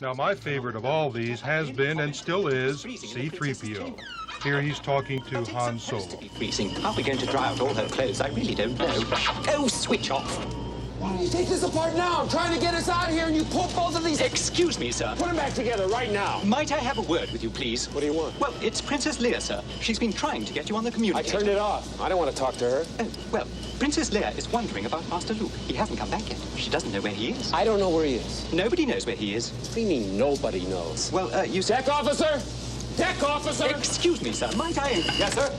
Now, my favorite of all these has been and still is C-3PO. Here he's talking to Han Solo. How are we going to dry out all her clothes? I really don't know. Oh, switch off! Why don't you take this apart now? I'm trying to get us out of here and you pull both of these... Excuse me, sir. Put them back together right now. Might I have a word with you, please? What do you want? Well, it's Princess Leia, sir. She's been trying to get you on the communicator. I turned it off. I don't want to talk to her. Oh, well, Princess Leia is wondering about Master Luke. He hasn't come back yet. She doesn't know where he is. I don't know where he is. Nobody knows where he is. What do you mean nobody knows? Well, you... Deck officer! Deck officer! Excuse me, sir. Might I... Yes, sir?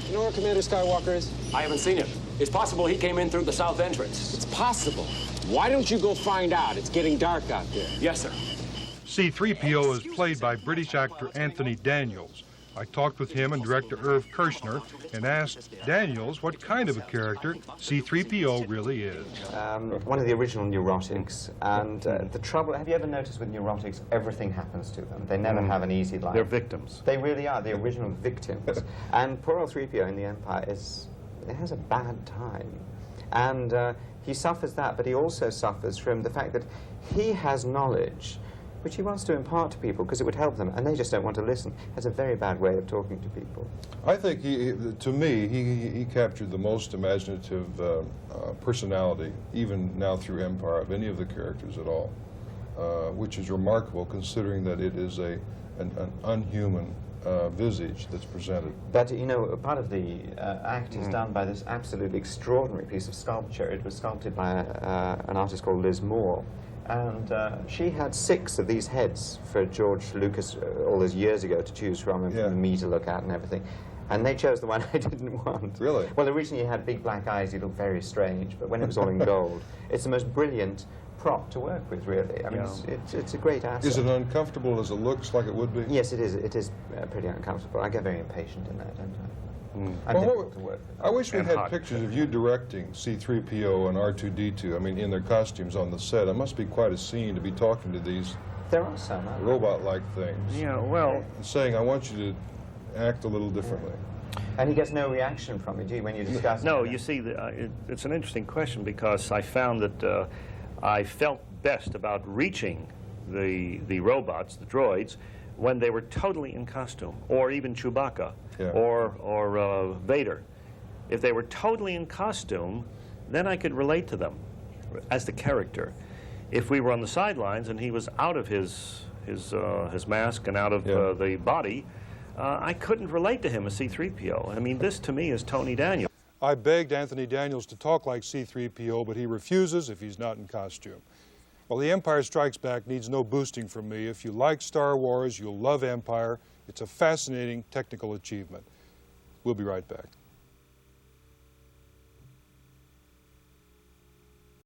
You know where Commander Skywalker is? I haven't seen him. It's possible he came in through the south entrance. It's possible. Why don't you go find out? It's getting dark out there. Yes, sir. C-3PO is played by British actor Anthony Daniels. I talked with him and director Irvin Kershner and asked Daniels what kind of a character C-3PO really is. One of the original neurotics, and the trouble, have you ever noticed with neurotics, everything happens to them. They never have an easy life. They're victims. They really are, the original victims. And poor old 3PO in the Empire has a bad time. And he suffers that, but he also suffers from the fact that he has knowledge which he wants to impart to people because it would help them, and they just don't want to listen. Has a very bad way of talking to people. I think, to me, he captured the most imaginative personality, even now through Empire, of any of the characters at all, which is remarkable considering that it is an unhuman visage that's presented. But, you know, part of the act is done by this absolutely extraordinary piece of sculpture. It was sculpted by an artist called Liz Moore. And she had 6 of these heads for George Lucas all those years ago to choose from, and for me to look at and everything. And they chose the one I didn't want. Really? Well, originally he had big black eyes, he looked very strange, but when it was all in gold, it's the most brilliant prop to work with, really. I mean, it's a great asset. Is it uncomfortable as it looks like it would be? Yes, it is. It is pretty uncomfortable. I get very impatient in that, don't I? I'm Well, difficult to work with. I wish we had pictures of you directing C-3PO and R2-D2, I mean, in their costumes on the set. It must be quite a scene to be talking to these There are some. robot-like things. Yeah, well... And saying, I want you to act a little differently. And he gets no reaction from you, do you, when you discuss No, it? you see, it's an interesting question because I found that I felt best about reaching the robots, the droids, when they were totally in costume, or even Chewbacca, or Vader. If they were totally in costume, then I could relate to them as the character. If we were on the sidelines and he was out of his mask and out of the body, I couldn't relate to him as C-3PO. I mean, this to me is Tony Daniels. I begged Anthony Daniels to talk like C-3PO, but he refuses if he's not in costume. Well, The Empire Strikes Back needs no boosting from me. If you like Star Wars, you'll love Empire. It's a fascinating technical achievement. We'll be right back.